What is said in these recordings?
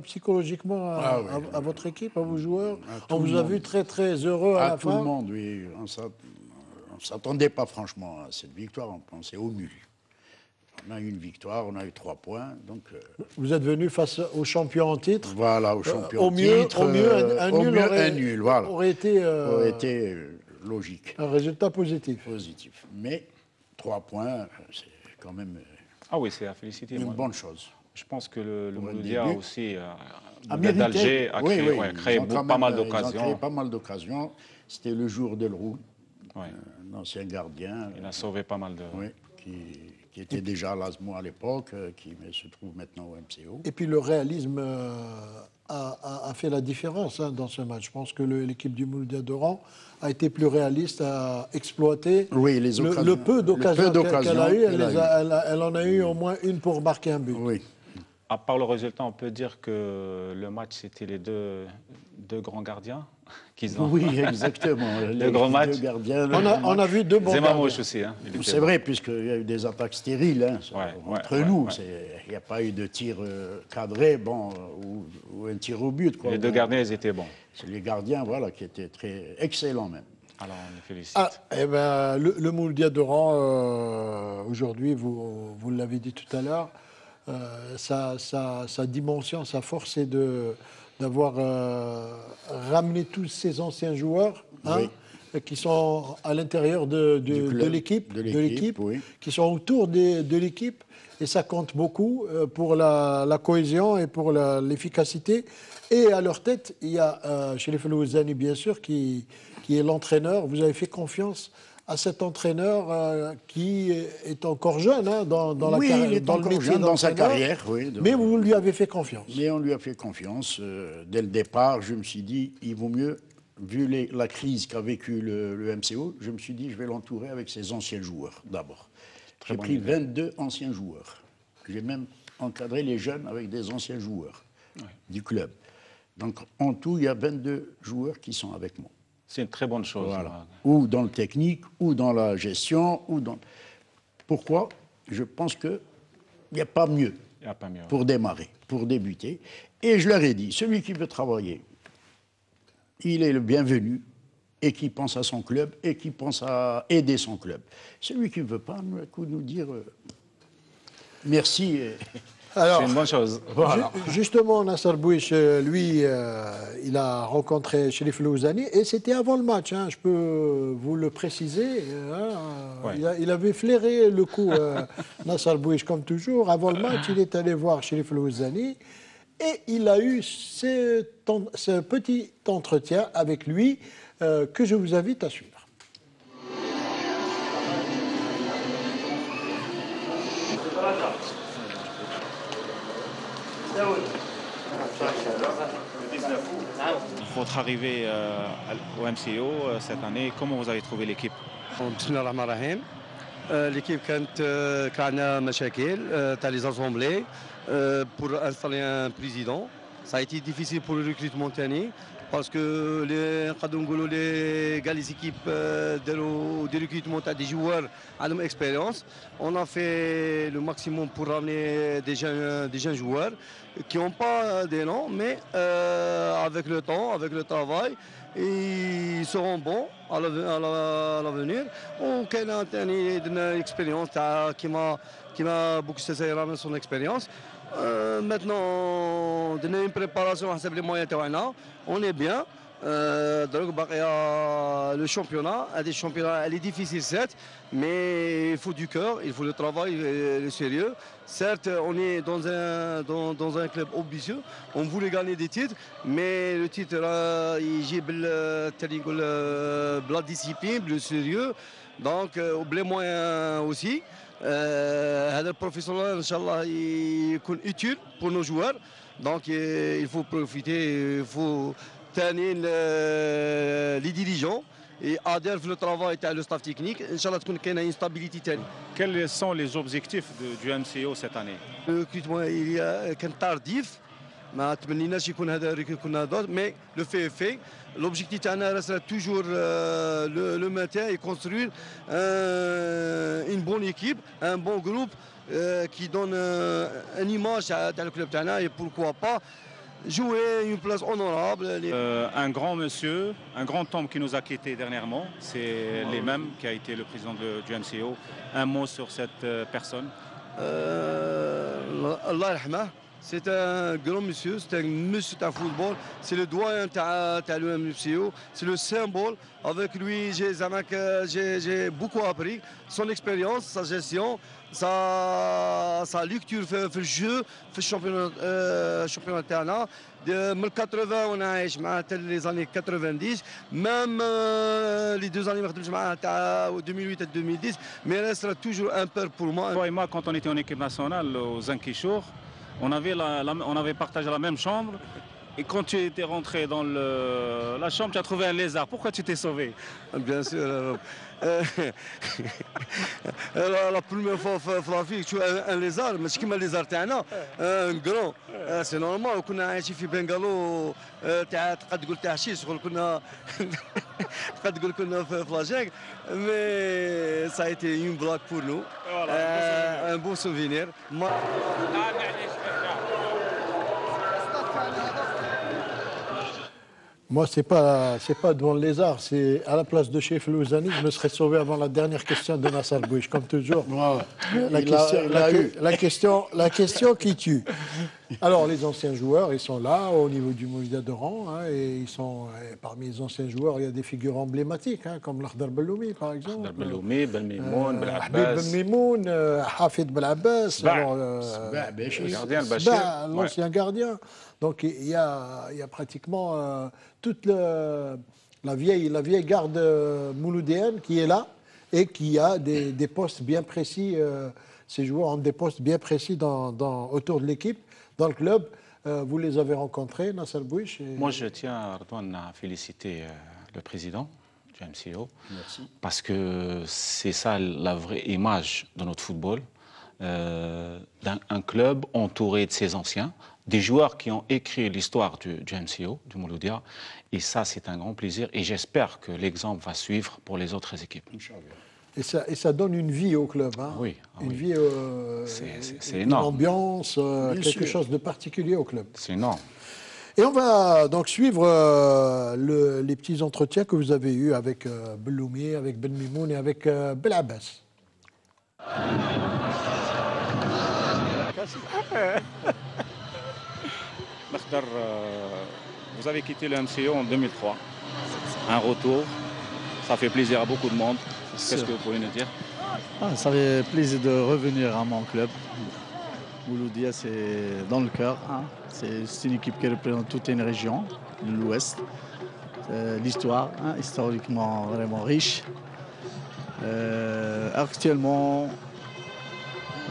psychologiquement Oui, à votre équipe, à vos joueurs? On tout le vous a monde. vu très très heureux à la Tout le fin. monde, oui. On ne s'attendait pas franchement à cette victoire, on pensait au nul. On a eu une victoire, on a eu 3 points. Donc, Vous êtes venu face aux champions en titre. voilà, aux champions Au mieux, titre. un nul Un nul, voilà. aurait été, aurait été logique, un résultat positif. positif. Mais 3 points, c'est quand même Ah oui, c'est à féliciter. une Moi. bonne chose. Je pense que le Pour un Mouloudia début. aussi, Mérité. d'Alger, a créé, Oui, ouais, créé ils ont quand pas même, mal Ils ont créé d'occasions. pas mal d'occasions. C'était le jour de Leroux, Ouais. un ancien gardien. Il a sauvé pas mal de... Oui, qui était déjà à l'ASMO à l'époque, qui se trouve maintenant au MCO. Et puis le réalisme a fait la différence dans ce match. Je pense que l'équipe du Mouloudia d'Oran a été plus réaliste, a exploité Oui, les occasions, le peu d'occasions qu'elle a eu. elle Elle en a eu au moins une pour marquer un but. Oui, À part le résultat, on peut dire que le match, c'était les deux grands gardiens qu'ils ont. oui, exactement. Les grands matchs. deux gardiens. On a vu deux bons Zemamouche gardiens. aussi. Hein, il était C'est bon. vrai, puisqu'il y a eu des attaques stériles entre nous. Ouais. Il n'y a pas eu de tir cadré ou un tir au but. Quoi. Les deux gardiens, ils étaient bons. C'est les gardiens voilà, qui étaient très excellents même. Alors, on les félicite. Le Mouloudia d'Oran, aujourd'hui, vous l'avez dit tout à l'heure, sa dimension, sa force, c'est d'avoir ramené tous ces anciens joueurs qui sont à l'intérieur de l'équipe, oui. qui sont autour de l'équipe. Et ça compte beaucoup pour la cohésion et pour l'efficacité. Et à leur tête, il y a Chérif El Ouazzani, bien sûr, qui est l'entraîneur. Vous avez fait confiance à cet entraîneur qui est encore jeune dans la carrière, il est dans le encore métier jeune dans sa d'entraîneur. carrière. Oui, Mais vous lui avez fait confiance. Mais on lui a fait confiance. Dès le départ, je me suis dit, il vaut mieux, vu la crise qu'a vécu le MCO, je me suis dit, je vais l'entourer avec ses anciens joueurs d'abord. J'ai pris 22 anciens joueurs. J'ai même encadré les jeunes avec des anciens joueurs du club. Donc en tout, il y a 22 joueurs qui sont avec moi. C'est une très bonne chose. Voilà. Ou dans le technique, ou dans la gestion, ou dans... Pourquoi? Je pense qu'il n'y a pas mieux pour démarrer, pour débuter. Et je leur ai dit, celui qui veut travailler, il est le bienvenu, et qui pense à son club, et qui pense à aider son club. Celui qui ne veut pas, nous dire merci. Alors, c'est une bonne chose. Voilà. Justement, Nasser Bouich, lui, il a rencontré Chérif El Ouazzani et c'était avant le match, je peux vous le préciser. Il avait flairé le coup, Nasser Bouich, comme toujours. Avant le match, il est allé voir Chérif El Ouazzani et il a eu ce petit entretien avec lui que je vous invite à suivre. Votre arrivée au MCO cette année, comment vous avez trouvé l'équipe? بسم الله الرحمن الرحيم. L'équipe كان عندنا مشاكل تاع les assemblées pour installer un président. Ça a été difficile pour le recrutement تاني parce que نقدروا نقولوا les équipes داروا des recrutements تاع des joueurs عندهم expérience. On a fait le maximum pour ramener des jeunes joueurs qui n'ont pas des noms, mais avec le temps, avec le travail, ils seront bons à l'avenir. وكاين ثاني درنا expérience تاع كيما بوكسي رامن son expérience. Maintenant, donner une préparation à les moyens تاعنا, on est bien. Donc le championnat, elle est difficile certes, mais il faut du cœur, il faut le travail, le sérieux. Certes, on est dans un club ambitieux, on voulait gagner des titres, mais le titre il جيب la discipline, le sérieux, donc les moyens aussi. هذا البروفيسيونال ان شاء الله يكون utile pour nos joueurs, donc il faut profiter, il faut ثاني les dirigeants et adhèrent le travail تاع le staff technique ان شاء الله تكون كاينه une stabilité ثاني. Quels sont les objectifs du MCO cette année? Le recrutement كان tardif, ما تمنيناش يكون هذا كنا d'autres, mais le fait est fait. L'objectif تاعنا reste toujours le maintien et construire une bonne équipe, un bon groupe qui donne une image تاع le club تاعنا, et pourquoi pas jouer une place honorable. Un grand monsieur, un grand homme qui nous a quittés dernièrement, c'est l'imam qui a été le président du MCO. Un mot sur cette personne. Allah yarhamah. C'est un grand monsieur, c'est un monsieur de football, c'est le doyen de l'UMCO, c'est le symbole. Avec lui, j'ai beaucoup appris. Son expérience, sa gestion, sa lecture في الجو في الشامبيونات تاعنا من 80 وانا عايش معاه حتى لي زاني 90 ميم لي دو زاني ما خدمتش معاه تاع 2008 à 2010 mais restera toujours un père pour moi. Toi et moi, quand on était en équipe nationale aux Zinkichour, on avait partagé la même chambre. Et quand tu étais rentré dans la chambre, tu as trouvé un lézard. Pourquoi tu t'es sauvé? Bien sûr. La première fois في la vie, tu as un lézard, ماشي كيما الليزار تاعنا un grand. C'est normal. كنا عايشين في بنغالو تاع تقدر تقول تاع شي شغل كنا تقدر تقول كنا في la jungle. Mais ça a été une blague pour nous. Un beau souvenir. Moi, c'est pas devant le lézard, c'est à la place de Chef Louzani, je me serais sauvé avant la dernière question de Nasser Bouich, comme toujours. La question qui tue. Alors, les anciens joueurs, ils sont là, au niveau du Moulida d'Oran, hein, et ils sont, parmi les anciens joueurs, il y a des figures emblématiques, hein, comme l'Akhdar Belloumi, par exemple. Akhdar Belloumi, Belmimoun, Belabbas. Habib Belmimoun, Hafid Belabbas, l'ancien gardien. Donc, il y a pratiquement toute la vieille garde mouloudéenne qui est là et qui a des postes bien précis. Ces joueurs ont des postes bien précis autour de l'équipe, dans le club. Vous les avez rencontrés, Nasser Bouich? Moi, je tiens, Ardouane, à féliciter le président du MCO. Merci. Parce que c'est ça la vraie image de notre football. D'un club entouré de ses anciens, des joueurs qui ont écrit l'histoire du MCO, du Mouloudia. Et ça, c'est un grand plaisir. Et j'espère que l'exemple va suivre pour les autres équipes. Et ça donne une vie au club. Hein. Oui. Une vie, c'est énorme. Une ambiance, quelque chose de particulier au club. C'est énorme. Et on va donc suivre les petits entretiens que vous avez eus avec Belloumi, avec Belmimoun et avec Belabbas. L'Akhdar, vous avez quitté le MCO en 2003. Un retour, ça fait plaisir à beaucoup de monde. Qu'est-ce que vous pouvez nous dire? Ça fait plaisir de revenir à mon club. Mouloudia, c'est dans le cœur. Hein. C'est une équipe qui représente toute une région, l'Ouest. L'histoire, hein, historiquement vraiment riche. Actuellement,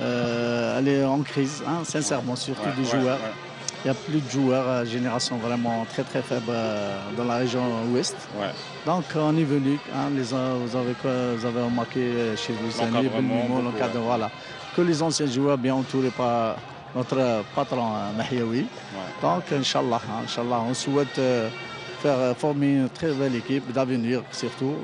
elle est en crise, hein, sincèrement, surtout des joueurs. Ouais. Il n'y a plus de joueurs, génération vraiment très très faible dans la région ouest. Ouais. Donc on est venu, hein, vous avez remarqué chez vous, l'encadre, voilà, que les anciens joueurs bien entourés par notre patron Mahiaoui. Ouais. Donc Inch'Allah, on souhaite former une très belle équipe d'avenir, surtout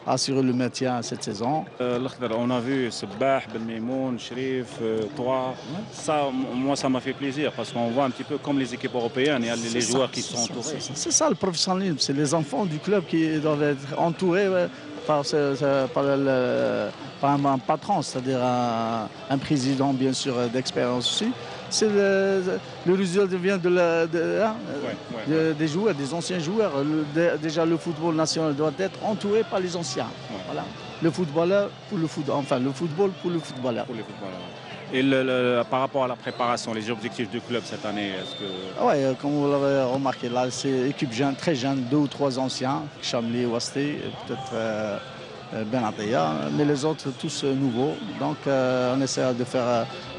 assurer le maintien cette saison. On a vu Sebah, Belmimoun, Sherif, toi. Ça, moi, ça m'a fait plaisir parce qu'on voit un petit peu comme les équipes européennes, il y a les joueurs qui sont entourés. C'est ça le professionnalisme, c'est les enfants du club qui doivent être entourés par un patron, c'est-à-dire un président, bien sûr, d'expérience aussi. C'est le résultat vient des joueurs, des anciens joueurs. Déjà, le football national doit être entouré par les anciens. Ouais. Voilà. Le footballeur pour le football, enfin le football pour le footballeur. Pour les footballeurs. Et par rapport à la préparation, les objectifs du club cette année, est-ce que... Oui, comme vous l'avez remarqué, là, c'est une équipe jeune, très jeune, 2 ou 3 anciens, Chamli, Wasté, peut-être Ben Ataya, mais les autres tous nouveaux. Donc on essaie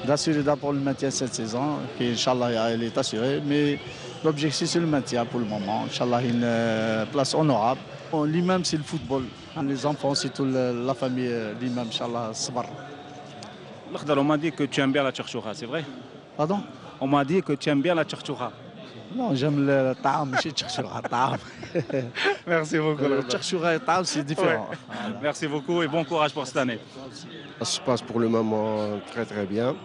d'assurer d'abord le maintien cette saison, qui Inch'Allah elle est assurée, mais l'objectif c'est le maintien pour le moment. Inch'Allah une place honorable. L'imam c'est le football, les enfants c'est toute la famille, l'imam Inch'Allah sabar. L'Akhdar, on m'a dit que tu aimes bien la tcharchoura, c'est vrai? Pardon? On m'a dit que tu aimes bien la tcharchoura. Non, j'aime le ta'am, je suis ta'am. Merci beaucoup. Le tcharchoura et ta'am, c'est différent. Ouais. Voilà. Merci beaucoup et bon courage pour cette année. Ça se passe pour le moment très très bien.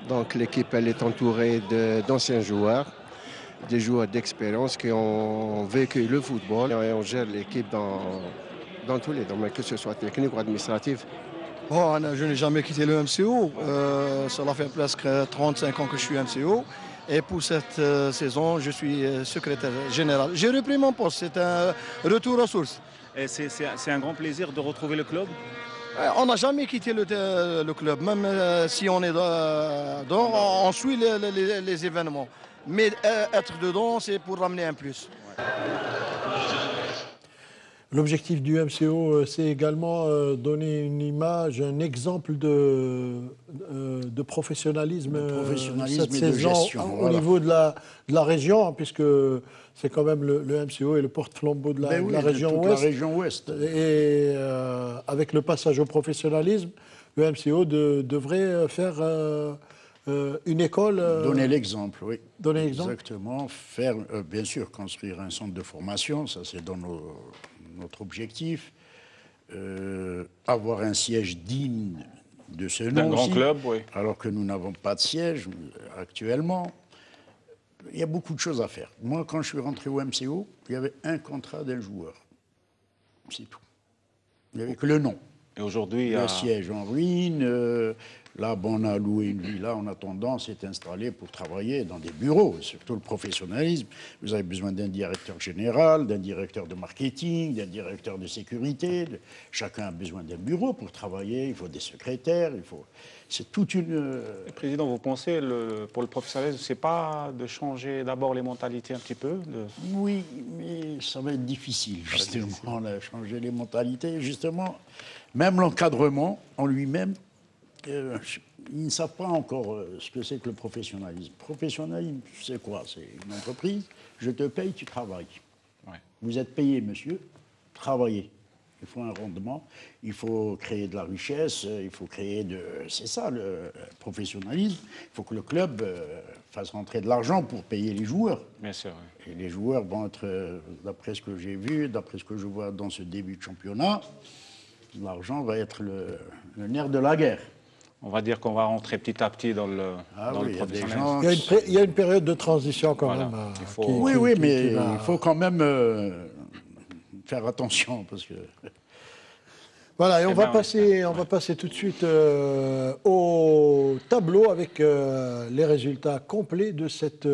Donc l'équipe elle est entourée d'anciens joueurs. des joueurs d'expérience qui ont vécu le football et on gère l'équipe dans tous les domaines, que ce soit technique ou administratif. Bon, je n'ai jamais quitté le MCO. Cela fait presque 35 ans que je suis MCO. Et pour cette saison, je suis secrétaire général. J'ai repris mon poste. C'est un retour aux sources. C'est un grand plaisir de retrouver le club. On n'a jamais quitté le club. Même si on est dedans, on suit les événements. Mais être dedans, c'est pour ramener un plus. L'objectif du MCO, c'est également donner une image, un exemple de professionnalisme, cette et saison de gestion, au niveau de la région, hein, puisque c'est quand même le MCO et le porte-flambeau de la région ouest. La région ouest. Et avec le passage au professionnalisme, le MCO devrait faire une école. Donner l'exemple, oui. Donner l'exemple. Exactement. Faire, bien sûr, construire un centre de formation, ça c'est dans notre objectif. Avoir un siège digne de ce nom. D'un grand club, oui. Alors que nous n'avons pas de siège actuellement. Il y a beaucoup de choses à faire. Moi, quand je suis rentré au MCO, il y avait un contrat d'un joueur. C'est tout. Il n'y avait que le nom. Et aujourd'hui, le siège en ruine. Là, bon, on a loué une villa en attendant, s'est installé pour travailler dans des bureaux, surtout le professionnalisme. Vous avez besoin d'un directeur général, d'un directeur de marketing, d'un directeur de sécurité. Chacun a besoin d'un bureau pour travailler. Il faut des secrétaires. C'est toute une. Président, vous pensez pour le professionnalisme, c'est pas de changer d'abord les mentalités un petit peu Oui, mais ça va être difficile, justement, de changer les mentalités. Justement, même l'encadrement en lui-même. Ils ne savent pas encore ce que c'est que le professionnalisme. Professionnalisme, c'est quoi? C'est une entreprise, je te paye, tu travailles. Ouais. Vous êtes payé, monsieur, travaillez. Il faut un rendement, il faut créer de la richesse, il faut créer de... C'est ça, le professionnalisme. Il faut que le club fasse rentrer de l'argent pour payer les joueurs. Bien sûr, oui. Et les joueurs vont être, d'après ce que j'ai vu, d'après ce que je vois dans ce début de championnat, l'argent va être le nerf de la guerre. On va dire qu'on va rentrer petit à petit dans le professionnalisme. Il y a une période de transition quand même. Mais il faut quand même faire attention parce que. Voilà, et on va passer tout de suite au tableau avec les résultats complets de cette